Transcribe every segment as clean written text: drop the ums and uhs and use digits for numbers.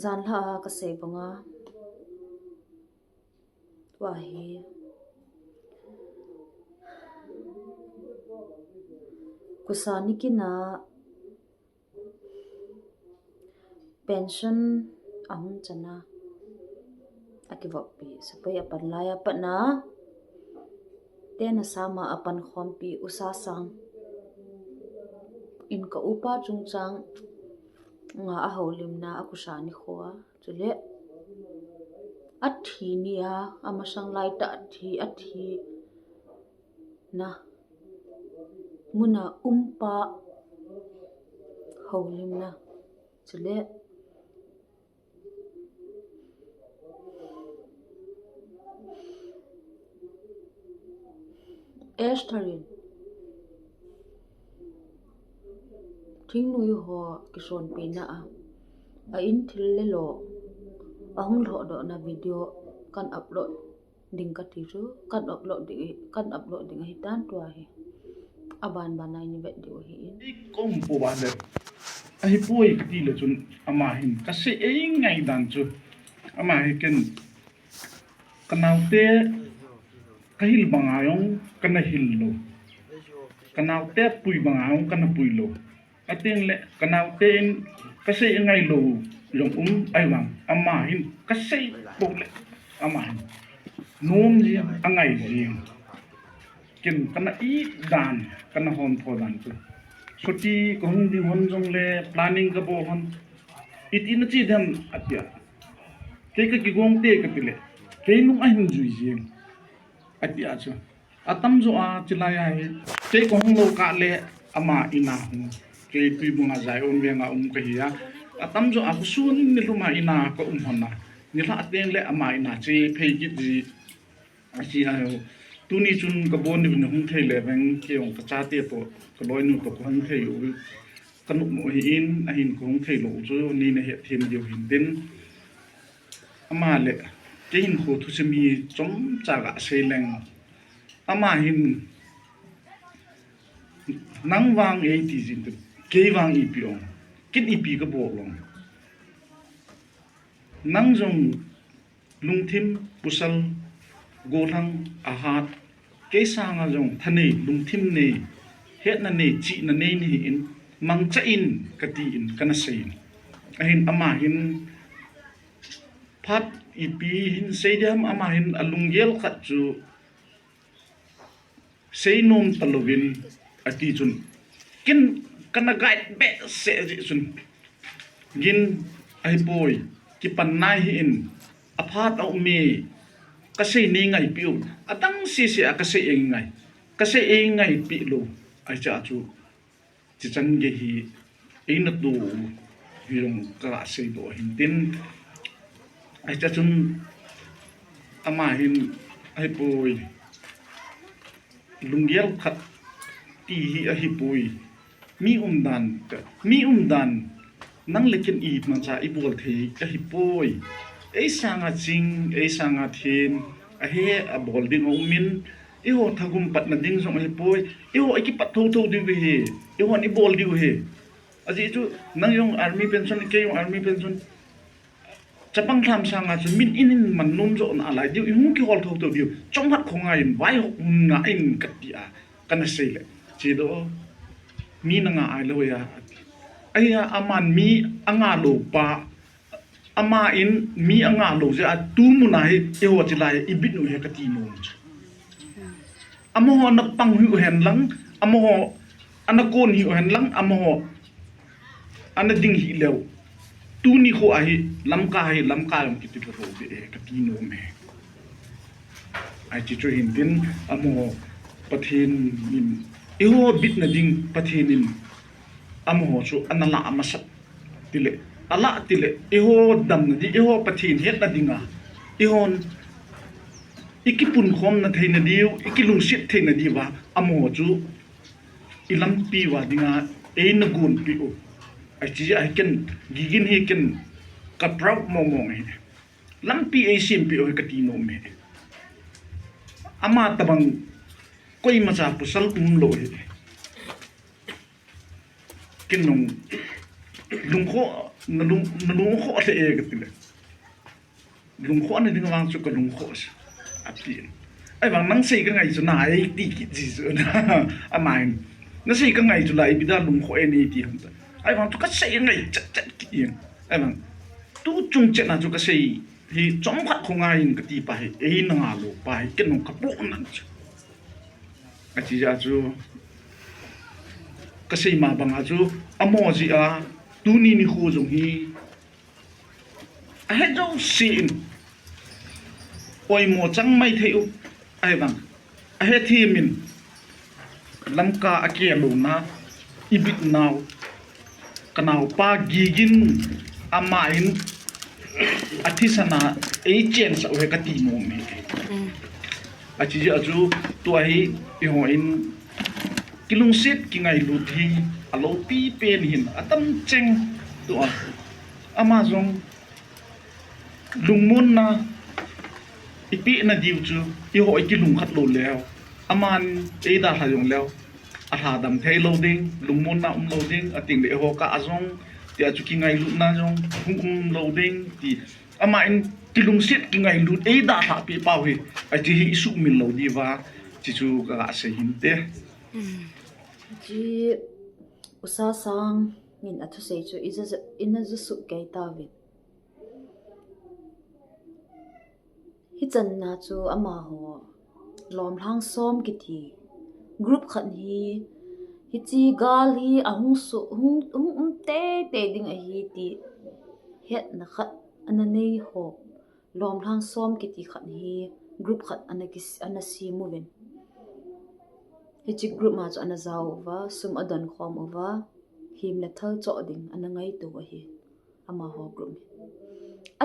zan la ka se banga wa hi kusani kina pension ahun chana akivapi sapai apan laya patna tena sama apan khompi usasang in ka upa chungchang nga a holim na akusani khoa chule athi nia amasang lai ta athi na muna umpa holim na chule Eshtarin thing nui ho kison pina a in thil le lo ahung lo do na video kan upload ding ka thi chu kan upload ding hi tan tua hi aban banai ni vet di hi kom po ba le ai poi ti le chun ama hin ka se e ngai dan chu ama hi ken kanaute kahil bangayong kana hillo kanaute pui bangayong kana pui lo ating le kanaute kasi ngai lo long ai wang ama hin kasi po le ama hin nom ji angai ji ken kana i dan kana hon tho dan chu soti kong di hon jong le planning ka bo hon it in chi dam atia ke ka ki gong te ka pile ke nung ai hun jui ji atia chu atam zo a chilaya he ke kong lo ka le ama ina hu ke tui bunga zai on venga ka hiya atam zo a sun ni luma ina ko honna ni la ateng le ama ina che phei ji ji asi a tuni chun ka bon ni hung thei le bang ke ong ka cha te to ka loi nu ka hung thei u kan mo hi in a hin ko hung thei lo chu ni na he them dio hin den ama le ke hin kho thu se mi chom cha ga se leng ama hin nang wang e ti jin ke wang i pi ong kin i pi ka bo long nang jong lungthim pusal golang ahat kesa nga jong thane lungthim ne het na ne chi na ne ni in mang cha in kati in kana sein ahin ama hin phat ipi hin seidam ama hin alunggel khat chu seinom talovin ati chun kin kana guide be se chun gin ai boy ki pan nai in aphat au me kasi ni ngai piu atang si akase e ngai pi lo ai cha chu chi chang ge hi e na tu hirong ka se do hin tin ai cha chun ama hin ai poi lungial khat ti hi a hi poi mi dan nang lekin i man cha i bol the a hi poi ei sanga ching ei sanga thin a he a bol ding o min i ho thagum pat na ding song he poi i ho ki pat tho ding he i ho ni bol diu he aji chu nang yong army pension ke yong army pension chapang tham sanga chu min in man nom zo na lai diu i hu ki hol tho diu chong hat khonga in vai ho na in katia kana seile chi do mi na nga ai lo ya ai aman mi anga lo pa ama in mi anga lo ja tu munai e ho chilai ibit no he kati no amo na pang hu hen lang amo ana kon hi hen lang amo ana ding hi lew tu ni kho ai lam ka lam kiti ro be kati no me ai chi chu hin tin amo pathin in e ho bit na ding pathin in amo chu anala amasat tile ala tile eho dam na di eho pathin het na dinga ehon ikipun khom na theina diu ikilung sit theina diwa amo chu ilam pi wa dinga ein gun pi o ai chi ai ken gigin he ken ka prop momong he lam pi ai sim pi o ka ti no me ama tabang koi ma cha pusal lo he kinong lung kho na lung kho se e ka tile lung kho na ding wang chu ka lung kho a pi ai wang nang sei ka ngai chu na ai ti ki ji chu na a mai na sei ka ngai chu lai bi da lung kho e ni ti hum ta ai wang chu ka sei ngai chat chat ki yin ai wang tu chung chat na chu ka sei hi chom khat khu ngai in ka ti pa hi e na nga lo pa hi ken no ka pu nan chu a chi ja chu ka sei ma bang a chu amo ji a tu ni ni khu jong hi a he jo sin oi mo chang mai theu ai bang a he thi min lamka a ke lo na ibit naw kanau pa gigin amain athisana e chen sa we ka ti mo me a chi ja chu tu hi i ho in kilung sit ki ngai lu thi alo pi pen hin atam cheng tu a amazon lungmun na ipi na diu chu i ho ki lung khat lo leo aman e da ha yong leo a ha dam thei lo ding lungmun na lo ding ating le ho ka azong ti a chu ki ngai lu na jong lo ding ti ama in ki lung sit ki ngai lu e da ha pi pau hi a chi hi su min lo di wa chi chu ka se hin te ji usa sang min athu sei chu ina zu su kai ta vi hi chan na chu ama ho lom hlang som ki thi group khan hi chi gal hi ahung su hung te ding a hi ti het na khat ananei ho lom hlang som ki ti khan hi group khat ana si movin hi chi group ma chu ana zau wa sum adan khom over him la thal cho ding ana ngai tu wa hi ama ho group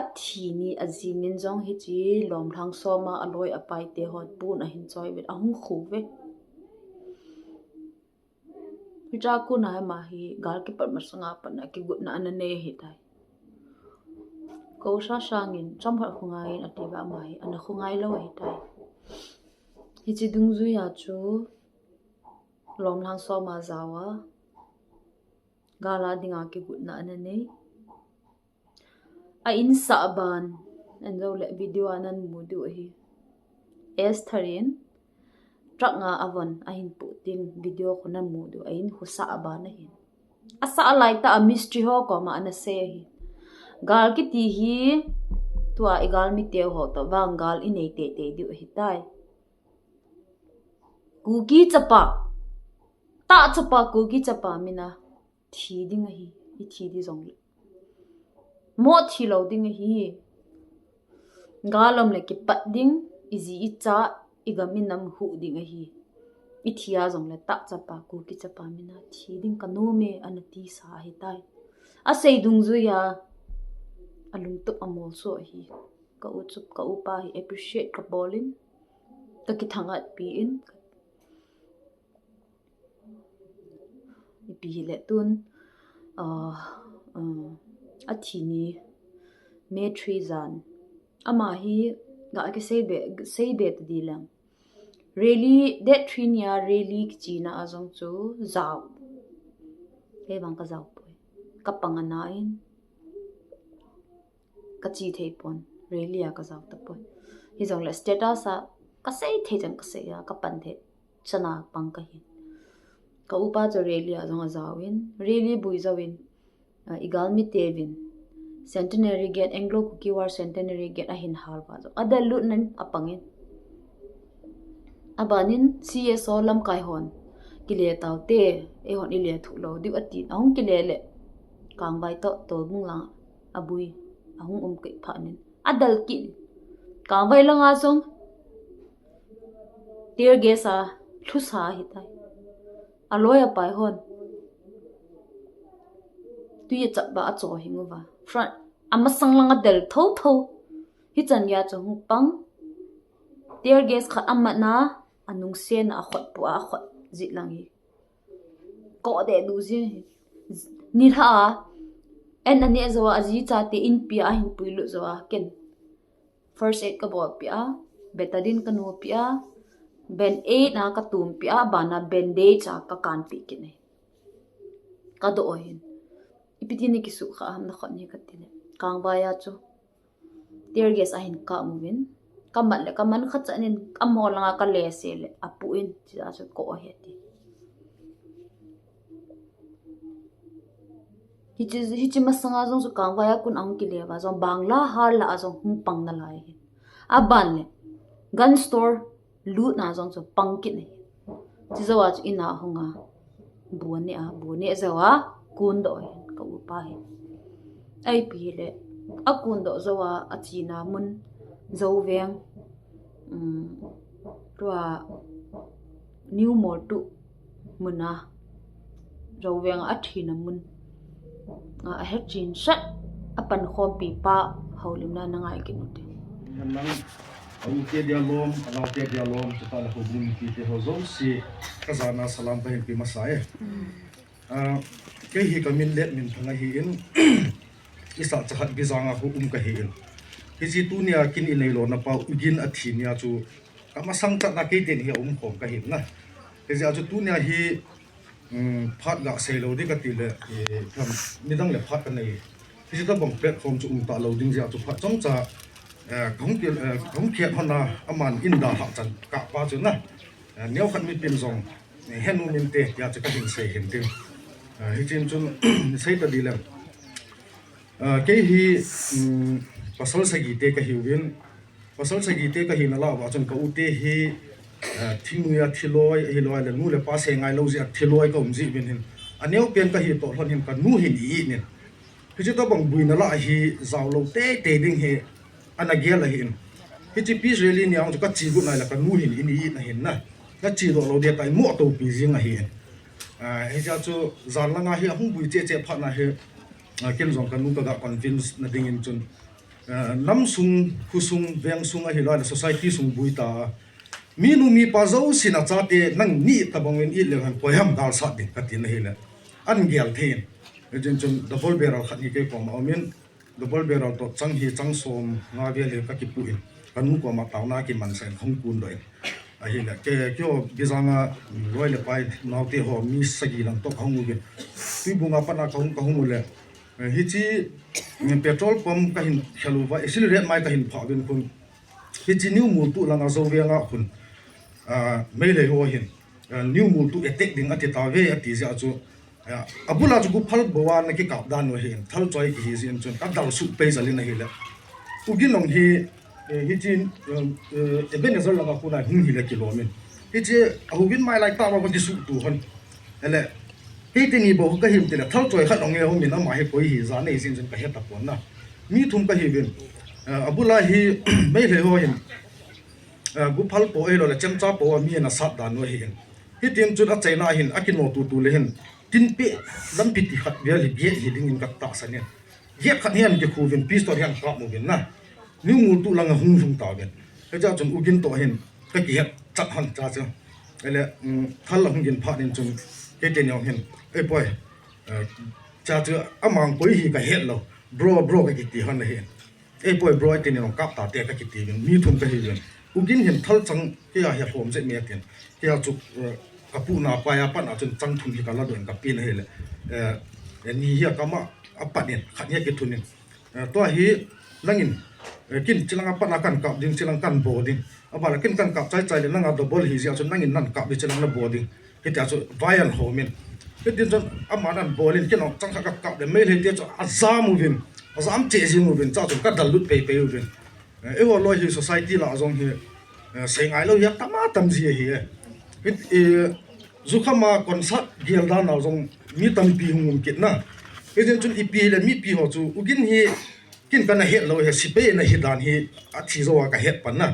athi ni azi min jong hi chi lom thang so ma aloi apai te hot pu na hin choi bet ahung khu ve ja ku na ma hi gal ki par ma sanga pa na ki gut na ana ne hi tai ko sha shangin cham har khungai in ati ba ma hi ana khungai lo hi tai hi chi dung zu ya chu lom thang so ma zawa gala dinga ki gut na ana ne a in sa ban an zo le video anan mu du hi es tharin trak nga avon a hin pu tin video khona mu du a in hu sa ban na hin asa lai ta a mystery ho ko ma ana se hi gal ki ti hi tua igal mi te ho to wang gal in ei te te du hi tai kuki chapa ta chapa kuki chapa mina thi ding hi i thi di zong mo thi lo ding hi galom le ki pat ding izi icha igamin nam hu ding hi i thia zong le ta chapa ku ki chapa mina thi ding kanu me anati sa hi tai a sei dung zu ya alung tu amol so hi ka u chup ka u pa hi appreciate ka bolin ka ki thangat pi in pi le tun a thi ni me three zan ama hi ga ke sei be di lang really that three nia really ki na azong chu zau he bang ka zau poi ka pangana in ka chi thei pon really a ka zau ta poi hi zong la status a ka sei thei jang ka sei a ka pan the chana pang ka hi ka upa cho really a zong a zau in really bui zawin igal mi tevin centenary gate anglo cookie war centenary gate a hin hal ba zo adal lut nan apangin abanin CSO lam kai hon kile taute e hon ile thu lo di ati ahung kile le kang bai to mung la abui ahung ke phanin adal ki kang bai langa song tear gas a thu sa hi tai aloya pai hon tu ye chap ba a cho hinguwa front ama sanglanga del tho hi chan ya chong pang tear gas khat amma na anung sen a khot pu a khot ji lang hi ko de du ji ni tha en ani zo aji cha te in pi a hin puilu zo ken first aid ka bol pi a betadine ka no pi a ben aid na ka tum pi a bana bandage ka kan pi ki ne ka do hin ipitini kisu kha ham na khotni katine kang baya chu tear gas ahin ka movin kamal le kaman khat chanin amol nga ka le se le apu in cha chu ko heti hichi masanga jong su kang baya kun ang ki le ba jong bangla har la jong hum pang na lai aban le gun store loot na jong chu pangkin ne chi zawa chu ina honga buani zawa kun do ka upa he ai pi le akun do zawa achina mun zo veng ruwa new mortu muna zo veng athina mun a hechin shat apan khom pi pa haulim na nangai kinute nang au te dia lom alau te dia lom ta la hobun ki te ho zom si kazana salam pa hin pi masai ke hi kamin let min thanga hi in isa chahat bizanga hu ka hi in ki si tu nia kin in leilo na pa ugin athi nia chu kama sang ta na ke den hi khom ka hi na ke ja chu tu nia hi phat ga selo di ka ti le tham midang le phat ka nei ki si ta bong platform chu ta lo ding ja chu phat chong cha không kiệt hơn là aman in đà học chân cả ba chữ na nếu khăn mi pin rong hen nu min te ya chỉ có hình xây hình tiền hi trên chun xây ta đi làm cái hi pasal sagi te ka hiwin pasal sagi te ka hin la wa chun ka u te hi thingya thiloi hiloi le nu le pa se ngai lo zia thiloi ka umji bin hin aneu pen ka hi to hon hin ka nu hin i nin hi chu ta bang buina la hi zaw lo te ding hi anagel la hin hichi pi really ni ang ka chi gu nai la ka nu hin ini na hin na ka chi do lo de tai mo to pi jing a hi he ja chu zan la nga hi hung bui che pha na he ken jong ka nu ka ga convince na ding in chun nam sung khu sung veng sung a hi la society sung bui ta mi nu mi pa zo sina cha te nang ni ta bong in i le han poyam dal sa din ka tin hi la an gel thein jen chun double barrel khat ni ke ko ma men double barrel to chang hi chang som nga ve le ka ki pu in kan mu ko ma taw na ki man sen khong kun doi a hi la ke kyo bizanga roi le pai naw te ho mi sagi lang to khong ge tu bunga pa na khong le hi chi petrol pump ka hin khalu wa accelerate mai ka hin pha bin kun hi chi new mu tu langa zo ve nga kun mai le ho hin new mu tu attack ding ati ta ve ati ja chu abula chu phal bawa na ki kap dan no hin thal choi ki hi sin chun ka dal su pe zali na hi la ugin long hi chin eben azal la ko na hin hi la kilomin hi che ahugin mai lai ta ba ko su tu hon ele hi te ni bo ka him te la thal choi khat ong nge ho min na ma he koi hi za nei sin chun ka he ta pon na mi thum ka hi bin abula hi mai le ho hin gu phal po e lo la chem cha po mi na sat dan no hi hi tin chun a chaina hin akino tu le hin tin pe lam piti khat bia li ge hi ding in ka ta sa ne ge khat hian ke khuvin pistol hian ka mo bin na ni mu tu lang hung hung ta ben ka ja chun ugin to hin ka ki het chat han cha cha ele thal la hung gin pha nin chun ke te nyong hin e boy cha cha amang poi hi ka het lo bro ka ki ti han le hin e boy bro te nyong kap ta te ka ki ti bin mi thum ka hi bin ugin hin thal chang ke ya he hom je me ten ke ya chu kapu na pa ya pa na chun chang thum hi ka la don ka pin he le ni hi ka ma apat nen khat ye ke thunin to hi langin kin chilang apa na kan kap ding chilang kan boarding abala kin kan kap chai le nanga double hi ja chun nangin nan kap bi chilang na boarding he ta chu vial homin he din chun amanan bolin kin chang kha kap de mail he te chu azam uvin azam che jing uvin cha chu ka dal lut pe uvin e ho lo hi society la azong hi sei ngai lo ya tama tam ji hi zukhama concert gel da na zong mi tam pi hum kit na e den chun ipi le mi pi ho chu ugin hi kin kana het lo he sipe na hi dan hi a thi zo ka het pan na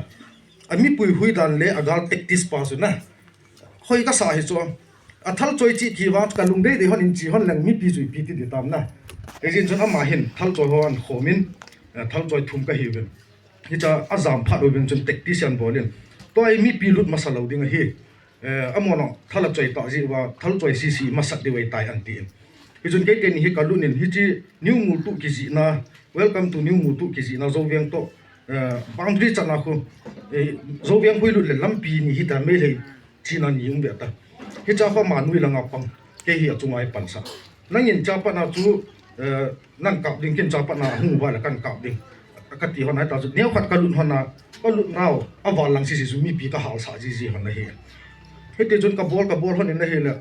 ami pui hui dan le agal tactics pa su na hoi ka sa hi chu a thal choi chi ki wa ka lung de de hon in chi hon lang mi pi chui pi ti de tam na e den chun ama hin thal choi hon khomin thal choi thum ka hi ben hi cha azam pha do ben chun tactician bolin to ai mi pi lut masalo ding hi amono thala choi ta ji wa thal choi si masak de wei tai an ti hi chun ke ten hi kalunin hi chi new mu tu ki ji na welcome to new mu tu ki ji na zo veng to boundary chana khu zo veng hui lut le lampi ni hi ta me le chi na ni um be ta hi cha kho ma nui la nga pang ke hi achungai pan sa nangin cha pa na chu nan kap ding kin cha pa na hu wa la kan kap ding ka ti hon hai ta neu khat ka lun hon na ka lun nau awal lang si su mi pi ka hal sa ji hon na hi he te jun ka bol hon in na hi la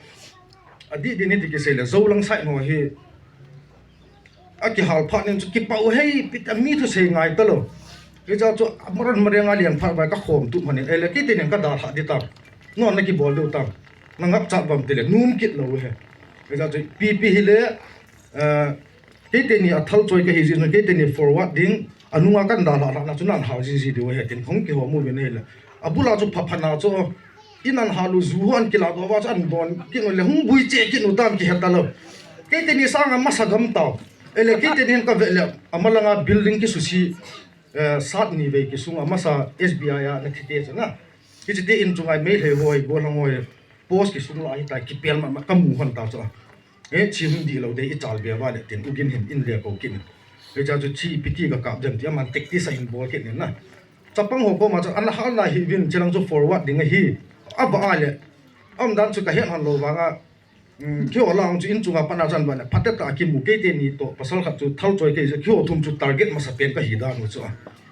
adi din ni ti ke se la zo lang sai no hi aki hal pha nen ki pau hei pit mi thu se ngai ta lo ke ja chu amaron marenga lian pha ba ka khom tu manin ele ki tin ka da tha di ta non na ki bol du ta nangap cha bam te le num kit lo he ke ja chu pp hi le ke te ni athal choi ka hi jin ke te ni forward ding anunga kan da la na chu nan hau ji ji de he tin khong ki ho mu be ne le abula chu pha phana chu inan halu zuhan ki la go wa chan don ki no le hung bui che ki no tam ki heta lo ke te ni sang ma sagam ta ele ke te ni ka ve le amalanga building ki susi sat ni ve ki sunga masa SBI ya na thite cha na ki te in chungai me he hoi bo lang hoi post ki sung lai ta ki pel ma ka mu hon ta cha chim di lo de I chal be wa le tin ugin hin in le ko kin e cha chu chi piti ka kap jam ti man tek ti sa in bol kin na chapang ho ko ma cha an hal na hi win chilang chu forward ding hi aba ale am dan chu ka hen han lo wa nga kyo lang chu in chunga pana jan ba le phatet ta ki mu ke te ni to pasal khat chu thal choi ke kyo thum chu target ma sa pen ka hi da no chu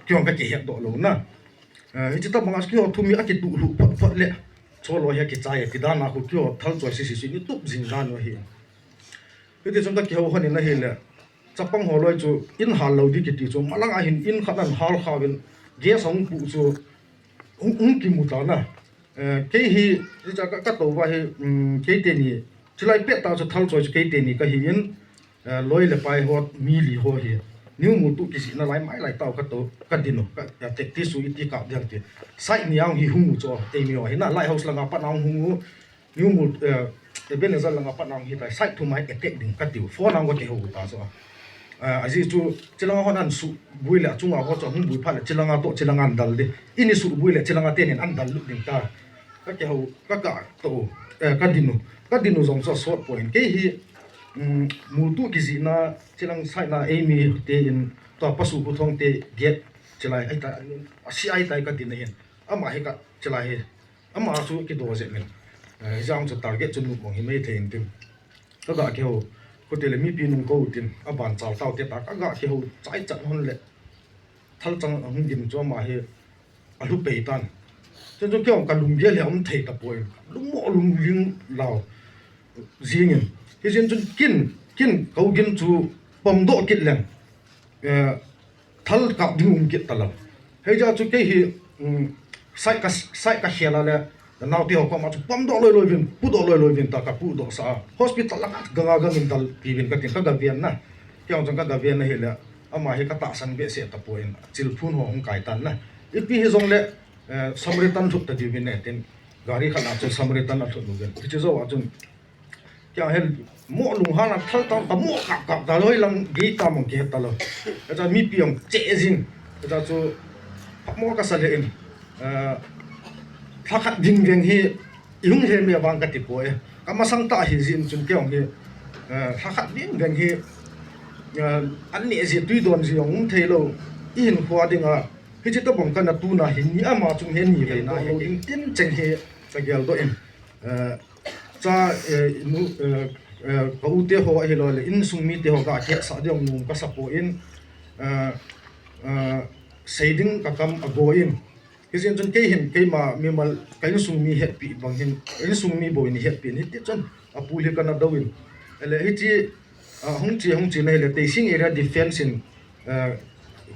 kyo ka ke he do lo na hi chi ta bang kyo thum mi a ki tu lu phat le cholo ya ki chai ti da na ko kyo thal choi si ni tup jing da no hi ke te chung ka kyo han na hi le chapang ho loi chu in hal lo di ki ti chu malang a hin in khanan hal khawin ge song pu chu ki mu ta na ke hi cha ka to wa hi ke te ni chilai pe ta chu thal choi ke te ni ka hi in loi le pai hot mi li ho hi new mu tu ki si na lai mai lai tao ka to ka dino ka ya te ti su iti ka diang ti sai ni ang hi hu mu cho te mi ho hi na lai house la nga pa na hu new mu e ben za la nga pa na hi ta sai thu mai attack ding ka ti phone ang ko ke hu ta so aji chu chilanga honan su buila chunga ho cho hung bui pha le chilanga to chilanga dal de ini su buila chilanga te nen an dal lu ding ta ka ke ho ka to ka dinu zong so short point ke hi mu tu ki ji na chilang sai na amy te in to pasu ku thong te get chilai ai ta asi ai tai ka din hen ama he ka chilai he ama su ki do je men jang chu target chu nu bong hi mai thein tim ka ga ke ho ko te le mi pi nung ko tin a ban chaw taw te ta ka ga ke ho chai chan hon le thal chang ang dim cho ma he a lu pe tan chen chu kyong ka lum ye le om thei ta poi lum mo lum ling lao jingin he chen chun kin ko gin chu pom do kit leng thal ka ding kit ta la he ja chu ke hi sai ka hela le naw ti ho ko ma chu pom do loi vin pu do loi vin ta ka pu do sa hospital la ganga gangin dal pi vin ka tin ka ga vian na kyong chang ka ga vian na he le ama he ka ta san be se ta poin chil phun ho hong kai tan na ipi he jong le samritan thuk ta di vin ne tin gari khana chu samritan a thuk lu gen chi zo wa chung kya hel mo lung ha na thal ta mo ka da loi lang gi ta mong ke ta lo ta mi piong che jin ta chu mo ka sa le in thakhat ding veng hi yung he me bang ka ti poe kama sang ta hi jin chung kyong hi thakhat ding veng hi an ne ji tui don ji ong thei lo in khwa dinga hi chi to bong ka na tu na hin ni ama chung he ni ve na he in tin cheng he ka gel do in cha nu ko u te ho hi lo le in sung mi te ho ka ke sa de ong num ka sa po in seiding ka kam ago in kisin chun ke hin ke ma mi mal kain sung mi happy bang hin in sung mi boy ni happy ni ti chun apu le kana dawin ele hi chi hong chi nei le te sing area defense in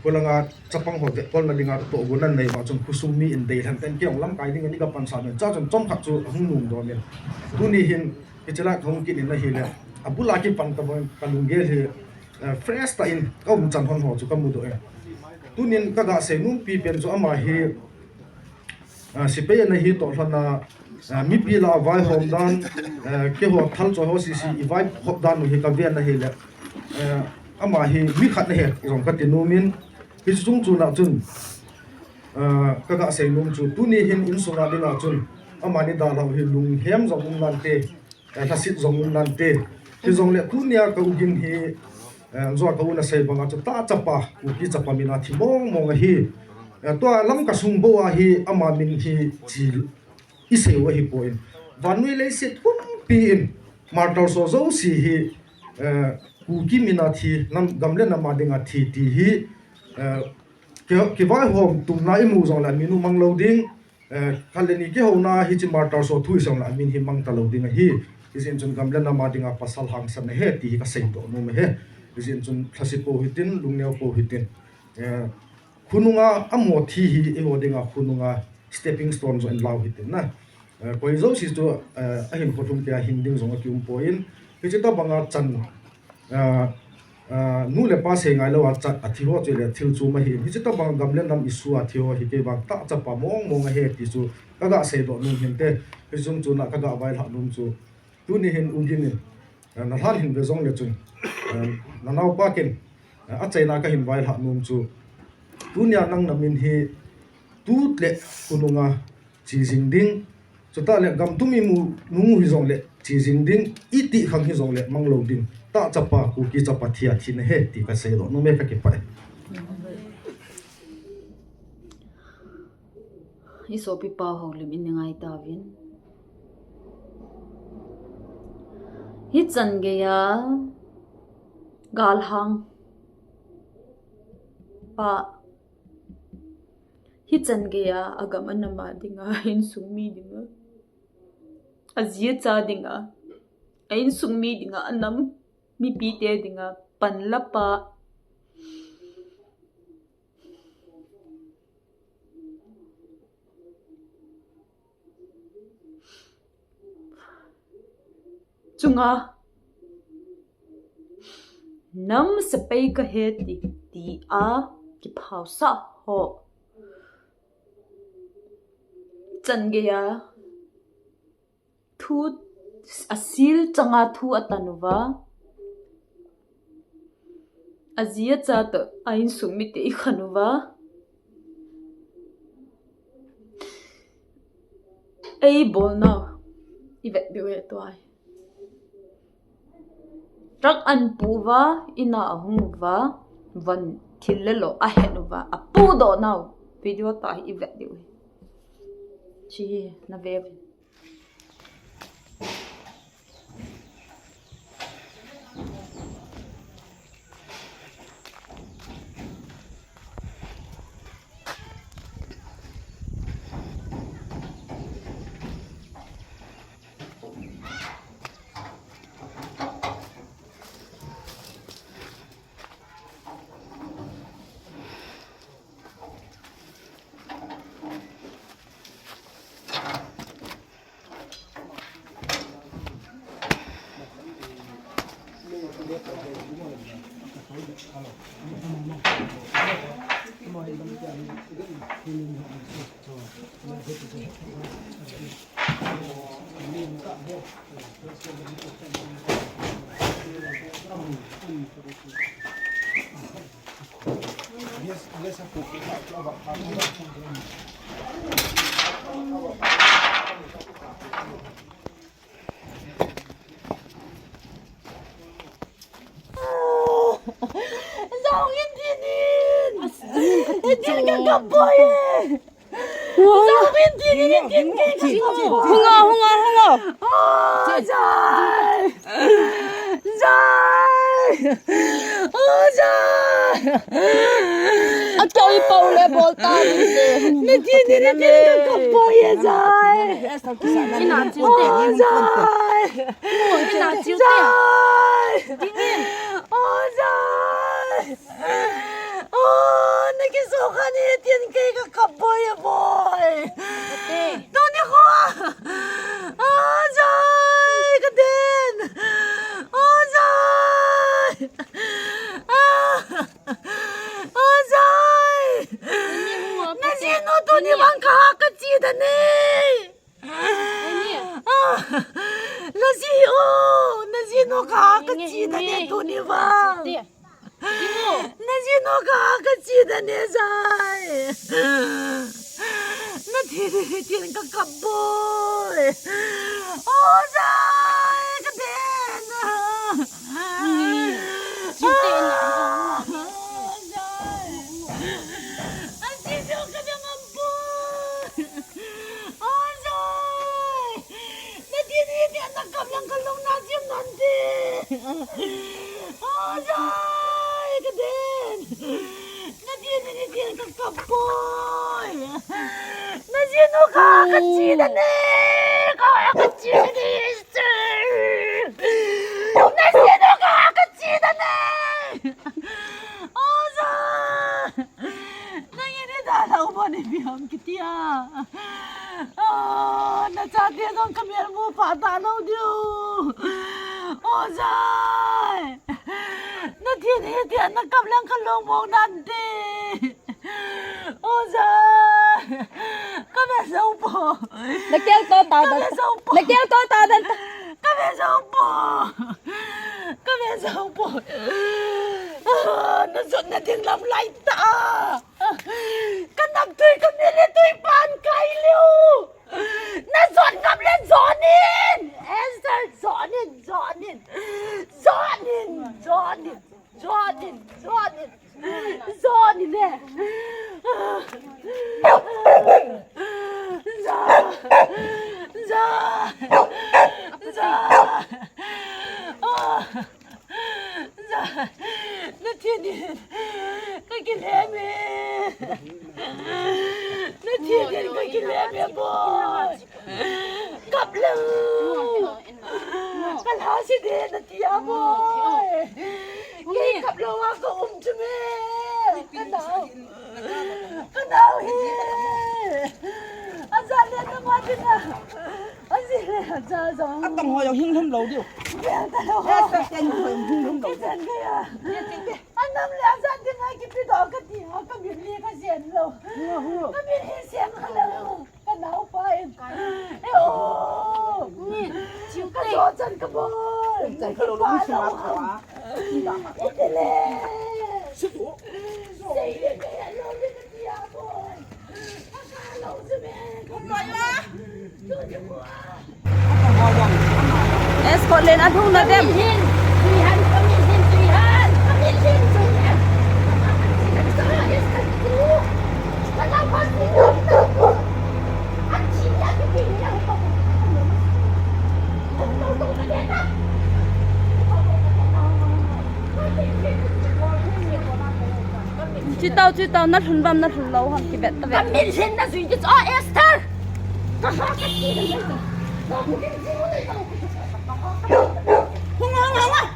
kolanga chapang ho de kol na linga to gunan nei ma chun kusum mi in dei han ten kyong lam kai ding ni ka pan sa men cha chun chom khat chu hung nung do men tu ni hin ke chala thong ki ni na hi le abula ki pan ka bon kalung ge he fresh ta in ka chan hon ho chu ka mu do e tu nin ka ga se num pi pen chu ama hi sipe na hi to hlana mi pi la vai hom dan ke ho thal cho ho si i vai hop dan nu hi ka vian na hi le ama hi mi khat na he rong ka ti nu min hi chung chu na chun ka ga se num chu tu ni hin in sunga ding a chun ama ni da lo hi lung hem zong nan te ta sit zong nan te hi zong le tu nia ka ugin hi zo ka una sei banga chu ta chapa u ki chapa mina thi mong hi to lam ka sung bo a hi ama min hi chil I se wa hi point vanui le se thum pi in martor so zo si hi ku ki minathi nam gamle na madinga thi ti hi ke vai hom tum na imu zong la minu mang loading khaleni ke hona hi chi martar so thui song la min hi mang ta loading hi isin chun gamle na madinga pasal hang san he ti ka sei to no me he isin chun thasipo hitin lungneo po hitin khununga amo thi hi e odinga khununga stepping stone zo en law hitin na koi zo si to ahin photum ke hinding zong ki point ke chita banga chan nu le pa se ngai lo a chat a thiho che le thil chu ma hi hi chita bang gamle nam isu a thiho hi ke bang ta cha pa mong mong he ti chu kaga se do nu hin te ke zum chu na kaga vai la num chu tu ni hin ungin ni na han hin be zong le chu na nau pa ken a chai na ka hin vai la num chu tu nya nang na min hi tu le kununga chi jing ding chu ta le gam tu mi mu nu hi zong le chi jing ding iti khang hi zong le mang lo ding ta chapa ku ki chapa thia thin he ti ka sei do no me ka ke pa iso pi pa ho lim in ngai ta vin hi chan ge ya gal hang pa hi chan ge ya agam anama dinga hin sumi dinga azia cha dinga ain sumi dinga anam mi pi te dinga panlapa chunga nam sapai ka he ti a ki phau sa ho chan ge ya thu asil changa thu atanuwa azia cha to ain sumi te khanuwa ei bol na ivet biwe to ai rak an puwa ina ahungwa van thillelo ahenuwa apu do now video ta ivet diwe chi na ve nakapoy. Nasino ka kachida ni? Kaya kachida ni Esther. Nasino ka kachida ni? Osa. Nanginidalaw mo ni Biyang Kitia. Natsati ang kamyer mo patalaw diyo. Osa. Natinitin ang kablang kalong mong nanti. Osa. Kamesaw po. Nagkiyang to tao. Kamesaw po. Nagkiyang to tao. Kamesaw po. Kamesaw po. Nasod na din lang light ta. Kanagtoy kami nito'y pankayliw. Nasod kami zonin. Esther, zonin, zonin. Zonin, zonin, zonin, zonin. Zonin eh. Natinin kagileme. Natinin kagileme boy. Kaplang. Kalhasi din natiya boy. Kaya kaplang ako umtume. Kanaw. Kanaw he. Azalya naman din na. Azalya. At ang hoyong hingham lâu điệu. Esa tên hoyong hingham lâu. Kisan kaya. Anam liasan din nga kipito kati ha kabili ka siyan lo. Kabili siyan ka lang. Kanaw pa yun. Eh oh. Kasotan ka boy. Chạy khởi đầu lúc sinh hoạt quá. Itile. Sige kaya lo din katiya boy. Akalaw sa men. Kumay la. Tuyo mo ah. Ang hoyong. Escort lên ăn thun là đem. Chị tao nát hun băm nát hun lâu hả? Chị bẹt tao bẹt. Mình xin là gì chứ? Esther. Hung hung hung á.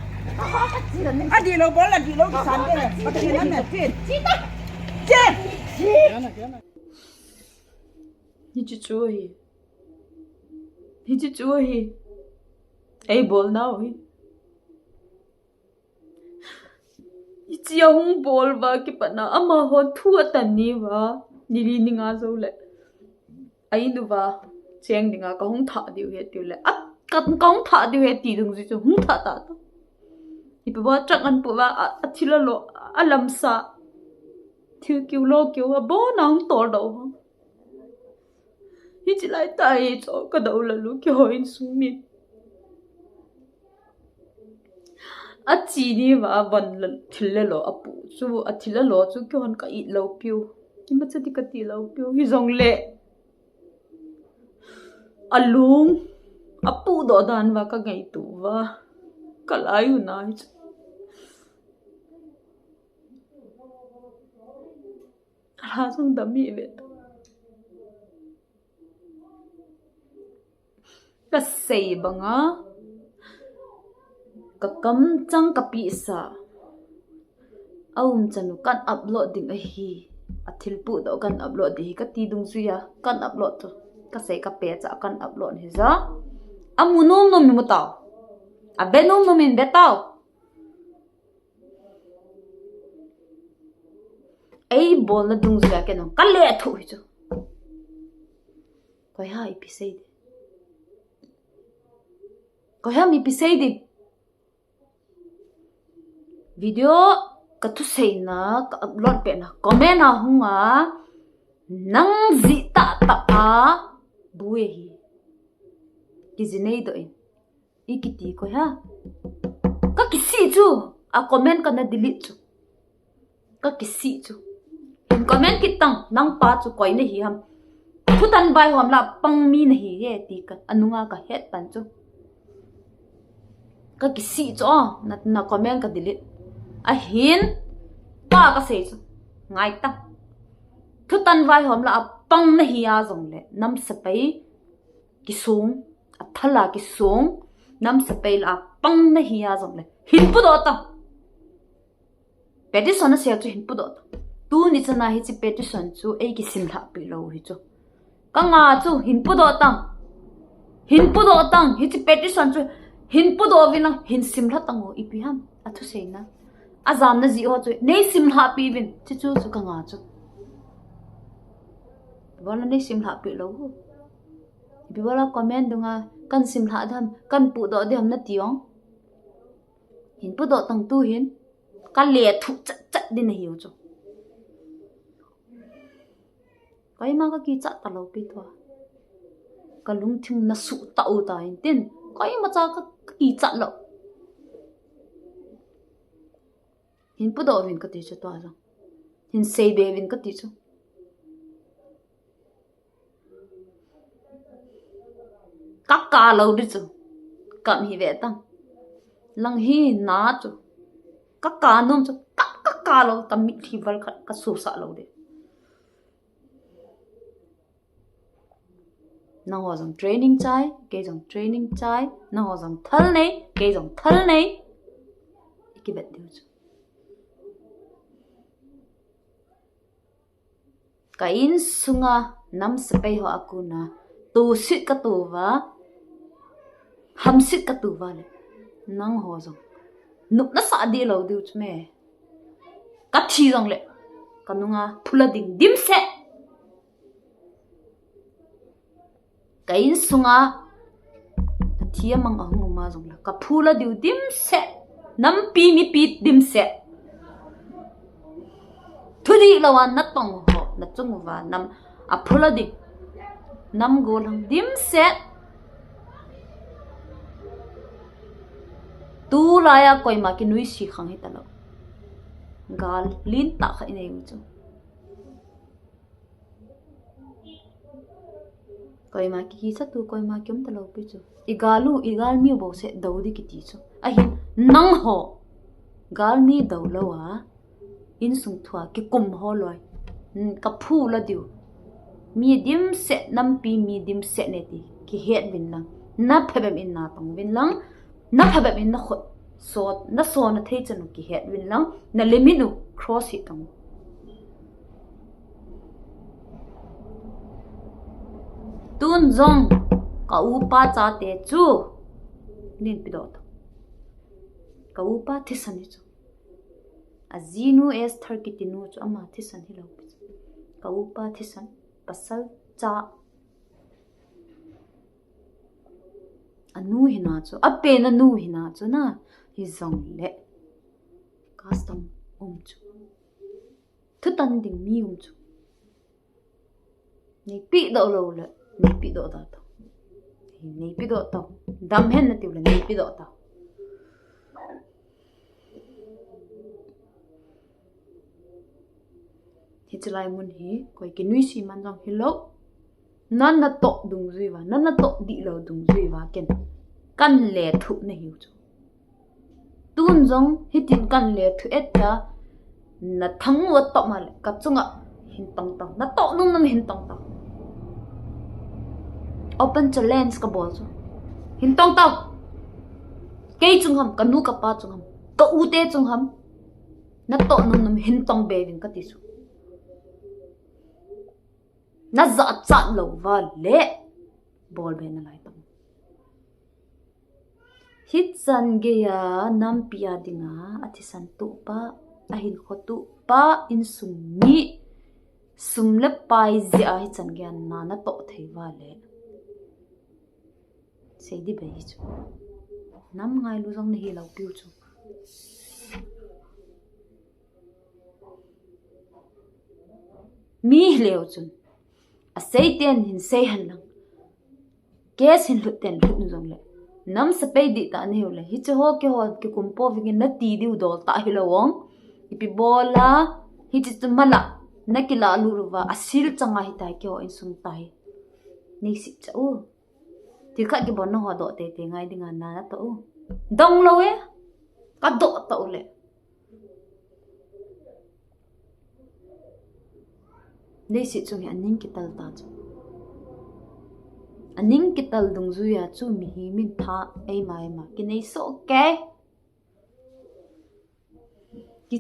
À đi lâu bó là đi lâu cái sàn đây này. Bắt đi lắm này phiền. Chết. Hiç çoğu. Hiç çoğu. Ey bol nào hi. Hiç yung bol va ki pana ama ho thua tani va. Nili ninga zo le. Ai nu va. Cheng ninga ka hung tha diu he tiu le. Kan kong tha diu he ti dung ji hung tha ta. Ipa ba chang an pu va athila lo alam sa. Thiu kiu lo kiu va bo nang tor do. Hiç lại tay cho cái đầu là lúc kia hồi xuống miền. Chị đi vào vấn là thil lo apu, chú thil lo chú kia hòn cái ít lâu piu, nhưng mà chắc đi cái tí lâu piu, hi dòng lệ. Alung, apu đó đàn vào cái ngày tụ và cái lái u nai. Ra xong đâm mi về. Ka say banga ka kam chang ka pi sa chanu kan upload ding a hi athil pu do kan upload di ka ti dung suya kan upload to ka say ka pe cha kan upload hi za amunom no mi mutaw abenom no min betaw ai bol na dung suya ke no ka le thu hi chu koi ha episode có hem episode video ka thu sei na ka upload pe na comment na hunga nang zi ta ta a bue hi kizinei do in ikiti ko ha ka kisi chu a comment ka na delete chu ka kisi chu in comment kitang nang pa chu koi na hi ham thu tan bai hom la pang mi na hi he ti ka anunga ka het pan chu ka kisi cho na comment ka delete a hin pa ka sei chu ngai ta thu tan vai hom la pang na hiya zong le nam sapai ki sung athala ki sung nam sapai la pang na hiya zong le hin pu do ta petition na se chu hin pu do ta tu ni chana hi chi petition chu ei ki sim la pi lo hi chu ka nga chu hin pu do ta hi chi petition chu hin pu do vin hin sim la tango ipi ham athu sei na azam na ji ho chu nei sim la pi vin chi chu chu ka nga chu wala nei sim la pi lo bi wala comment dunga kan sim la dham kan pu do de ham na tiong hin pu do tang tu hin ka le thu chat chat din hiu chu kai ma ka ki chat ta lo pi thwa ka lung thing na su ta u ta in tin kai ma cha ka ki chat lo hin pu do vin ka ti chu to ra hin sei be vin ka ti chu ka lo đi chu kam hi ve tang lang hi na chu ka nom chu ka lo tam mi thi val khat ka su sa lo de na ho jong training chai ke jong training chai na ho jong thal nei ke jong thal nei ki bet de chu ka in sunga nam sapai ho akuna tu sit ka tu wa ham sit ka tu wa le nang ho jong nup na sa di lo du chme ka thi jong le kanunga phula ding dim se kain sunga thia mang ahung ma jong la ka phula diu dim se nam pi mi pi dim se thudi lawan na tong ho na chung wa nam a phula ding nam go lang dim se tu laya koi ma ki nui si khang hi talo gal lin ta kha nei chu koi ma ki sa tu koi ma kyum talo pi chu igal mi bo se do di ki ti chu a hin nang ho gal mi do lo wa in sung thwa ki kum ho loi ka phu la diu mi dim se nam pi mi dim se ne ti ki het bin lang na phabem in na tong bin lang na phabem in na khot so na thei chanu ki het bin lang na liminu cross hi tong tun zong ka upa cha te chu nin pi do ka upa thisan hi chu azinu es 30 tinu chu ama thisan hi lo ka upa thisan pasal cha anu hina chu ape na nu hina chu na hi zong le custom chu thu tan ding mi chu nei pi do lo le nei pi do ta to nei pi do to dam hen na ti le nei pi do ta hi chlai mun hi koi ki nui si man jong hi lo nan na to dung zui wa nan na to di lo dung zui wa ken kan le thu na hiu chu tun jong hi tin kan le thu et ya na thang wa to ma le ka chunga hin tong tong na to num nam hin tong tong open challenge ka bol chu hin tong tong ke chung ham kanu ka pa chung ham ka u te chung ham na to num nam hin tong be vin ka ti chu na za chat lo wa le bol be na lai tong hit san ge ya nam pia dinga athi san tu pa a hin kho tu pa in sum mi sum le pai ze a hi chan ge na na to thei wa le sei di be chu nam ngai lu jong ni hi lo piu chu mi leo chun a sei ten hin sei han lang kes hin lut ten lut nu jong le nam sa pe di ta ne le hi che ho ke kum po vi na ti di u dol ta hi lo wong ipi bola hi chi tu mala na ki la lu ruwa asil changa hi tai ke ho in sum tai nei si cha u ti kha ki bon no ho do te ngai dinga na na to dong lo e ka do to le Đây sẽ chung anh nín cái tal ta chu anh nín cái tal dung du ya chu mi hi min tha ai mà cái này so cái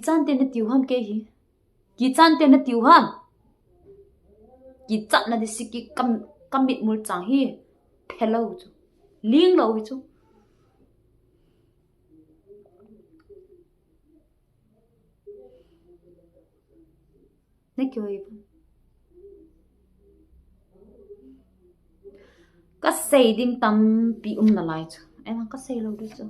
chan tên là tiêu ham cái hi chan tên là tiêu ham chan là đi cái cam mít mul chang hi hello chu liêng lâu chu này kêu gì cái xây dim tam bị là lại chứ em cái xây lâu được chứ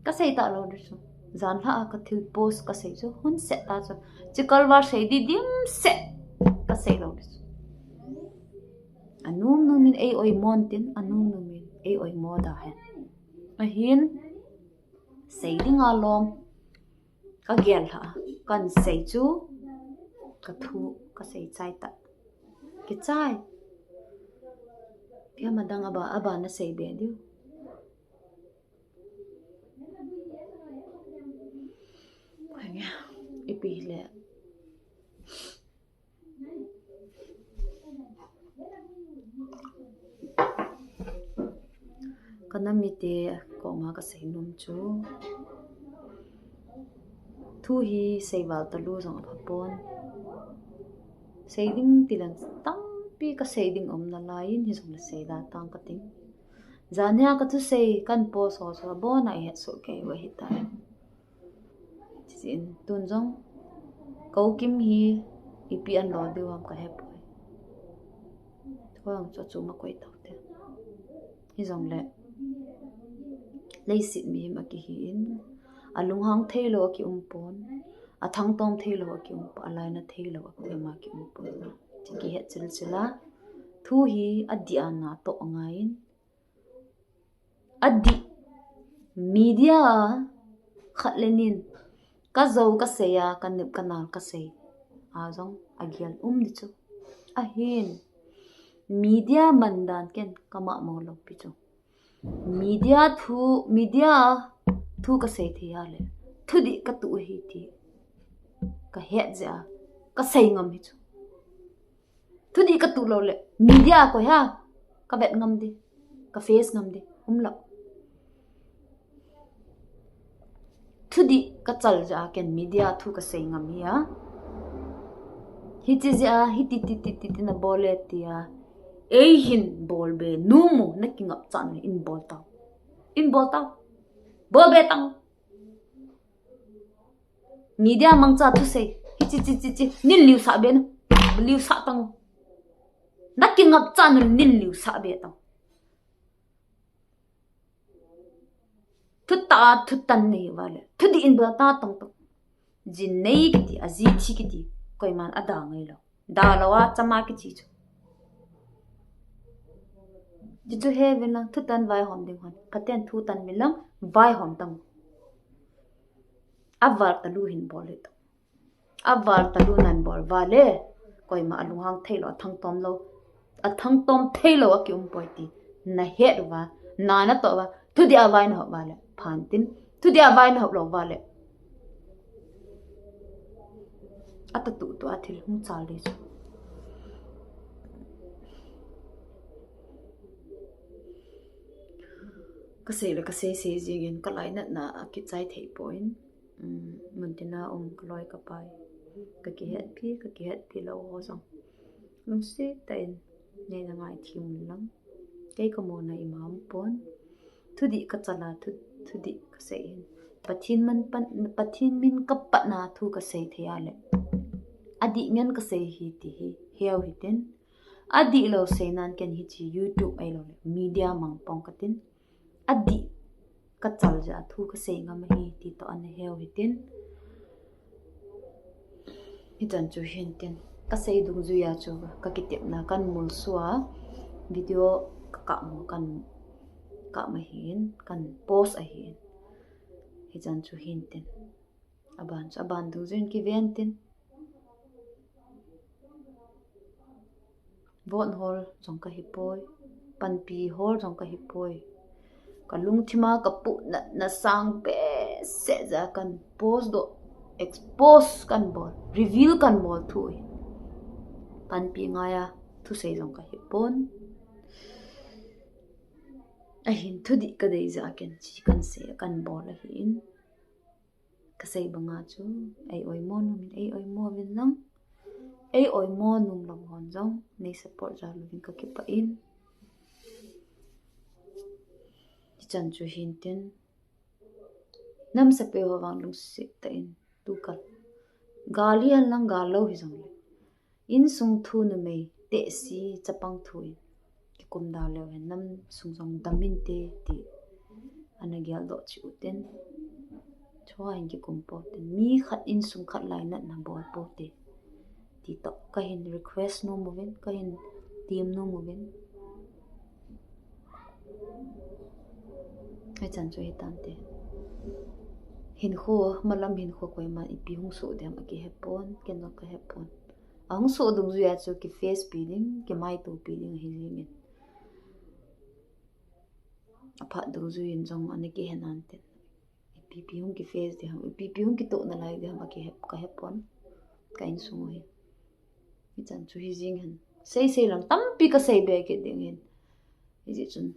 cái xây ta lâu được chứ gian ha cái thiếu post cái xây chứ hun sẽ ta chứ chỉ cần vào xây đi dim sẽ cái xây lâu được chứ anum numin ai oi montin anum numin ai oi moda hen a hin xây đi ngal lom cái gel ha kan xây chu cái thu cái xây chai ta cái chai Pia madang aba na say be dio. Kaya ipile. Kanamite ko nga ka say num chu. Thu hi say wal talu jong apon. Say ding tilang tang pi ka say ding na lain hi song la say da tang ka ting zania ka tu say kan po so bo na he so ke wa hi ta sin tun jong ko kim hi ipi an lo de wam ka he poi thong cho chu ma koi ta te hi jong le lei sit mi ma ki hi in alung hang thelo ki pon a thang tom thelo ki alai na thelo ki ma ki pon ki het chila thu hi adia na to ngain adi media khatlenin ka zo ka seya kanip kanal ka sei a jong agial di chu a hin media mandan ken kama mo lo pi chu media thu ka sei thi ale thu di ka tu hi ti ka het ja ka sei ngam hi chu thu di ka tu lo le media ko ha ka bet ngam di ka face ngam di lo thu di ka chal ja ken media thu ka sei ngam hi ha hi chi ja hi ti na bole ti ya ei hin bol be nu mu na king up chan in bol ta bo be tang media mang cha thu sei hi chi nin liu sa be no liu sa tang naking up chan nin liu sa be tang thu tan nei wale thu di in ba ta tang tang jin nei ki ti aji thi ki ti koi man ada ngai lo da lawa chama ki chi chu ji chu he ve na thu tan vai hom ding hon katen thu tan milam vai hom tang avar ta lu hin bol it avar ta lu nan bol wale koi ma alu hang thailo thang tom thailo ki poi ti na he wa na na to wa thu di avai na wale phan tin thu di avai na lo wale ata tu athil hum chal de chu ka sei jigin ka lai na ki chai thei point muntina kloi ka pai ka ki het pi lo ho song lung se ten ne na ngai thim lang kai ka mo na imam pon thu di ka chala thu di ka sei pathin min ka pa na thu ka sei thea le adi ngen ka sei hi ti hi heu hi ten adi lo sei nan ken hi chi youtube ai lo media mang pong ka tin adi ka chal ja thu ka sei ngam hi ti to an heu hi tin hi chan chu hin tin ka sei dung zu ya chu ka kitep na kan mul suwa video ka mo kan ka ma hin kan post a hin hi chan chu hin tin aban du zin ki ven tin bon hol jong ka hipoi pan pi hol jong ka hipoi ka lung thima ka pu na sang pe se za kan post do expose kan bol reveal kan bol thui tan pi ngaya thu sei jong ka hi pon a hin thu di ka dei za ken chi kan se kan bol a hi in ka sei banga chu ai oi mon min ai oi mo min nang ai oi mo num long hon jong nei support ja lovin ka ki pa in chan chu hin tin nam sa pe ho wang lung se ta in tu kal gali an lang ga lo hi jong in sung thu na me te si chapang thui ki kum da le wen nam sung jong damin te ti anagyal do chi uten chwa in ki kum po ten mi khat in sung khat lai na na bol po te ti to ka hin request no movin ka hin team no movin ai chan chu hitan te hin kho malam hin kho koi ma ipi hung so dem ki hepon ken no ka hepon ang so dung zu ya chu ki face peeling ki mai to peeling hi limit apa dung zu in jong an ki henan te ipi hung ki face de ham ipi hung ki to na lai de ham ki hep ka hepon ka in sung hi mi chan chu hi jing han sei sei lang tam pi ka sei be ke ding hin hi ji chun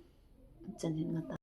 chan hin ngata